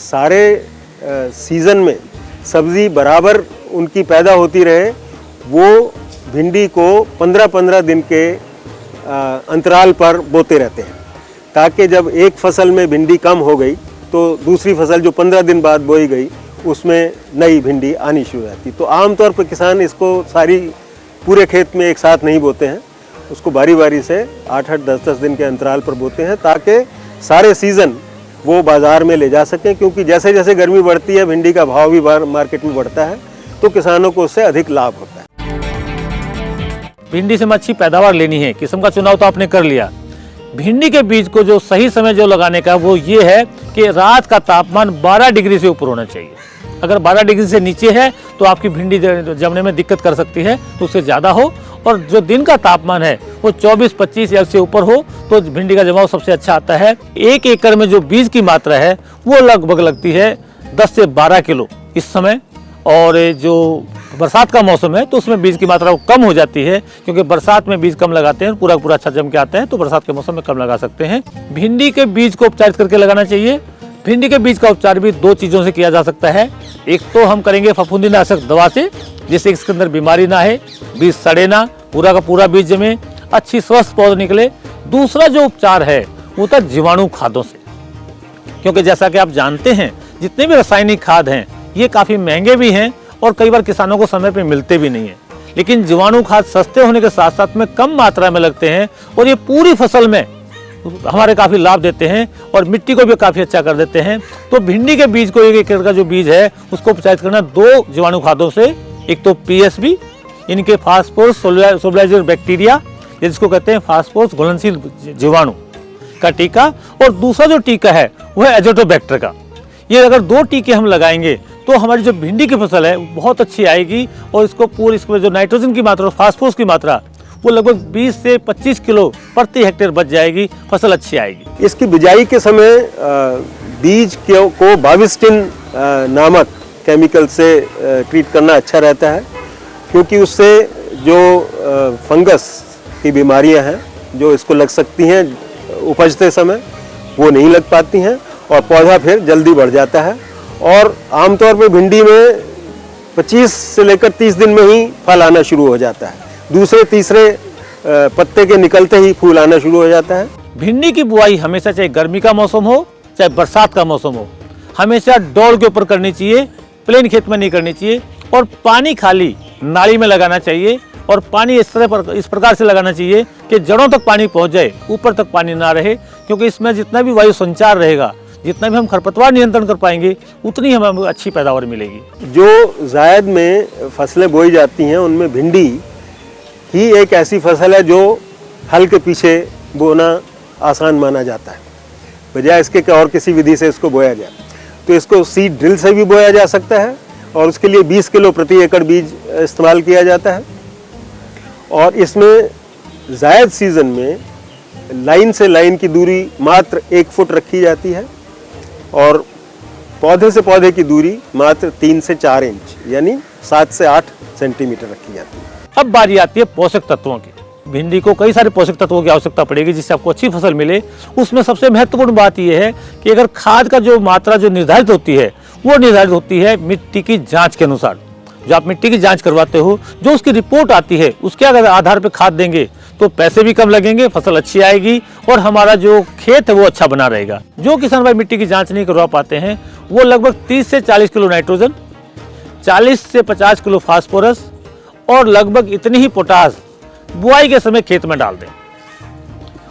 सारे सीज़न में सब्ज़ी बराबर उनकी पैदा होती रहे, वो भिंडी को 15-15 दिन के अंतराल पर बोते रहते हैं, ताकि जब एक फसल में भिंडी कम हो गई तो दूसरी फसल जो 15 दिन बाद बोई गई उसमें नई भिंडी आनी शुरू हो जाती। तो आमतौर पर किसान इसको सारी पूरे खेत में एक साथ नहीं बोते हैं, उसको बारी बारी से 8-8, 10-10 दिन के अंतराल पर बोते हैं, ताकि सारे सीज़न वो बाज़ार में ले जा सकें। क्योंकि जैसे जैसे गर्मी बढ़ती है भिंडी का भाव भी मार्केट में बढ़ता है, तो किसानों को उससे अधिक लाभ होता है। भिंडी से हमें अच्छी पैदावार लेनी है, किस्म का चुनाव तो आपने कर लिया। भिंडी के बीज को जो सही समय जो लगाने का वो ये है कि रात का तापमान 12 डिग्री से ऊपर होना चाहिए। अगर 12 डिग्री से नीचे है तो आपकी भिंडी जमने में दिक्कत कर सकती है, तो उससे ज़्यादा हो। और जो दिन का तापमान है वो 24-25 या से ऊपर हो तो भिंडी का जमाव सबसे अच्छा आता है। 1 एकड़ में जो बीज की मात्रा है वो लगभग लगती है 10 से 12 किलो इस समय। और जो बरसात का मौसम है तो उसमें बीज की मात्रा कम हो जाती है, क्योंकि बरसात में बीज कम लगाते हैं, पूरा पूरा अच्छा जम के आता है, तो बरसात के मौसम में कम लगा सकते हैं। भिंडी के बीज को उपचारित करके लगाना चाहिए। भिंडी के बीज का उपचार भी 2 चीज़ों से किया जा सकता है। एक तो हम करेंगे फफूंदीनाशक दवा से, जिससे इसके अंदर बीमारी ना है, बीज सड़े ना, पूरा का पूरा बीज जमे, अच्छी स्वस्थ पौधे निकले। दूसरा जो उपचार है वो था जीवाणु खादों से, क्योंकि जैसा कि आप जानते हैं जितने भी रासायनिक खाद हैं ये काफ़ी महंगे भी हैं और कई बार किसानों को समय पे मिलते भी नहीं है। लेकिन जीवाणु खाद सस्ते होने के साथ साथ में कम मात्रा में लगते हैं और ये पूरी फसल में हमारे काफ़ी लाभ देते हैं और मिट्टी को भी काफ़ी अच्छा कर देते हैं। तो भिंडी के बीज को 1 एकड़ का जो बीज है उसको उपचारित करना 2 जीवाणु खादों से। एक तो PSB, इनके फास्फोरस सोलुबलाइजर बैक्टीरिया, जिसको कहते हैं फास्फोरस घुलनशील जीवाणु का टीका, और दूसरा जो टीका है वो है एजोटोबैक्टर का। ये अगर 2 टीके हम लगाएंगे तो हमारी जो भिंडी की फसल है बहुत अच्छी आएगी और इसमें जो नाइट्रोजन की मात्रा, फास्फोरस की मात्रा वो लगभग 20 से 25 किलो प्रति हेक्टेयर बच जाएगी, फसल अच्छी आएगी। इसकी बिजाई के समय बीज को बाविस्टिन नामक केमिकल से ट्रीट करना अच्छा रहता है, क्योंकि उससे जो फंगस की बीमारियां हैं जो इसको लग सकती हैं उपजते समय वो नहीं लग पाती हैं और पौधा फिर जल्दी बढ़ जाता है। और आमतौर पर भिंडी में 25 से लेकर 30 दिन में ही फल आना शुरू हो जाता है, दूसरे तीसरे पत्ते के निकलते ही फूल आना शुरू हो जाता है। भिंडी की बुआई हमेशा, चाहे गर्मी का मौसम हो चाहे बरसात का मौसम हो, हमेशा डोर के ऊपर करनी चाहिए, प्लेन खेत में नहीं करनी चाहिए। और पानी खाली नाली में लगाना चाहिए और पानी इस प्रकार से लगाना चाहिए कि जड़ों तक पानी पहुंच जाए, ऊपर तक पानी ना रहे, क्योंकि इसमें जितना भी वायु संचार रहेगा, जितना भी हम खरपतवार नियंत्रण कर पाएंगे, उतनी हमें अच्छी पैदावार मिलेगी। जो जायद में फसलें बोई जाती हैं उनमें भिंडी ही एक ऐसी फसल है जो हल के पीछे बोना आसान माना जाता है, बजाय इसके कि और किसी विधि से इसको बोया जाए। तो इसको सीड ड्रिल से भी बोया जा सकता है और उसके लिए 20 किलो प्रति एकड़ बीज इस्तेमाल किया जाता है। और इसमें जायद सीज़न में लाइन से लाइन की दूरी मात्र 1 फुट रखी जाती है और पौधे से पौधे की दूरी मात्र 3 से 4 इंच यानी 7 से 8 सेंटीमीटर रखी जाती है। अब बारी आती है पोषक तत्वों की। भिंडी को कई सारे पोषक तत्वों की आवश्यकता पड़ेगी जिससे आपको अच्छी फसल मिले। उसमें सबसे महत्वपूर्ण बात यह है कि अगर खाद का जो मात्रा जो निर्धारित होती है वो निर्धारित होती है मिट्टी की जांच के अनुसार। जो आप मिट्टी की जांच करवाते हो, जो उसकी रिपोर्ट आती है उसके अगर आधार पर खाद देंगे तो पैसे भी कम लगेंगे, फसल अच्छी आएगी और हमारा जो खेत है वो अच्छा बना रहेगा। जो किसान भाई मिट्टी की जांच नहीं करवा पाते हैं वो लगभग 30 से 40 किलो नाइट्रोजन, 40 से 50 किलो फास्फोरस और लगभग इतनी ही पोटास बुआई के समय खेत में डाल दें।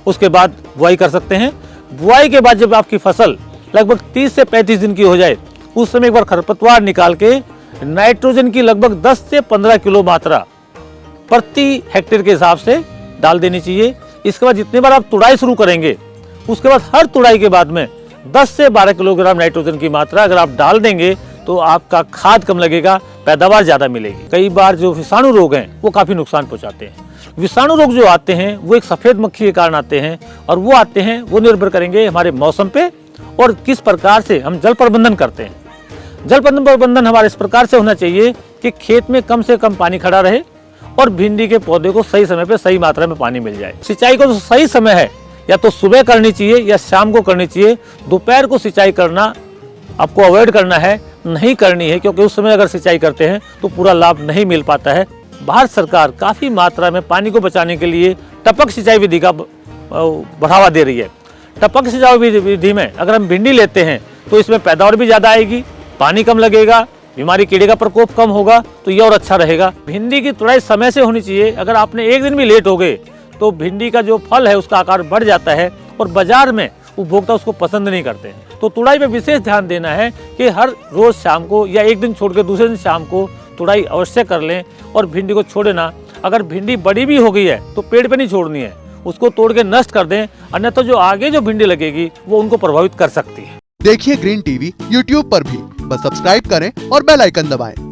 उसके बाद बुआई कर सकते हैं। बुआई के बाद जब आपकी फसल लगभग 30 से 35 दिन की हो जाए उस समय एक बार खरपतवार निकाल के नाइट्रोजन की लगभग 10 से 15 किलो मात्रा प्रति हेक्टेयर के हिसाब से डाल देनी चाहिए। इसके बाद जितने बार आप तुड़ाई शुरू करेंगे उसके बाद हर तुड़ाई के बाद में 10 से 12 किलोग्राम नाइट्रोजन की मात्रा अगर आप डाल देंगे तो आपका खाद कम लगेगा, पैदावार ज़्यादा मिलेगी। कई बार जो विषाणु रोग हैं वो काफ़ी नुकसान पहुंचाते हैं। विषाणु रोग जो आते हैं वो एक सफ़ेद मक्खी के कारण आते हैं और वो आते हैं वो निर्भर करेंगे हमारे मौसम पे और किस प्रकार से हम जल प्रबंधन करते हैं। जल प्रबंधन हमारे इस प्रकार से होना चाहिए कि खेत में कम से कम पानी खड़ा रहे और भिंडी के पौधे को सही समय पे सही मात्रा में पानी मिल जाए। सिंचाई को जो सही समय है या तो सुबह करनी चाहिए या शाम को करनी चाहिए। दोपहर को सिंचाई करना आपको अवॉइड करना है, नहीं करनी है, क्योंकि उस समय अगर सिंचाई करते हैं तो पूरा लाभ नहीं मिल पाता है। भारत सरकार काफ़ी मात्रा में पानी को बचाने के लिए टपक सिंचाई विधि का बढ़ावा दे रही है। टपक सिंचाई विधि में अगर हम भिंडी लेते हैं तो इसमें पैदावार भी ज़्यादा आएगी, पानी कम लगेगा, बीमारी कीड़े का प्रकोप कम होगा, तो ये और अच्छा रहेगा। भिंडी की तुड़ाई समय से होनी चाहिए। अगर आपने एक दिन भी लेट हो गए तो भिंडी का जो फल है उसका आकार बढ़ जाता है और बाजार में उपभोक्ता उसको पसंद नहीं करते हैं। तो तुड़ाई पे विशेष ध्यान देना है कि हर रोज शाम को या एक दिन छोड़ के दूसरे दिन शाम को तुड़ाई अवश्य कर लें और भिंडी को छोड़े ना। अगर भिंडी बड़ी भी हो गई है तो पेड़ पे नहीं छोड़नी है, उसको तोड़ के नष्ट कर दें, अन्यथा जो आगे जो भिंडी लगेगी वो उनको प्रभावित कर सकती है। देखिए ग्रीन टीवी यूट्यूब पर भी, बस सब्सक्राइब करें और बेल आइकन दबाएं।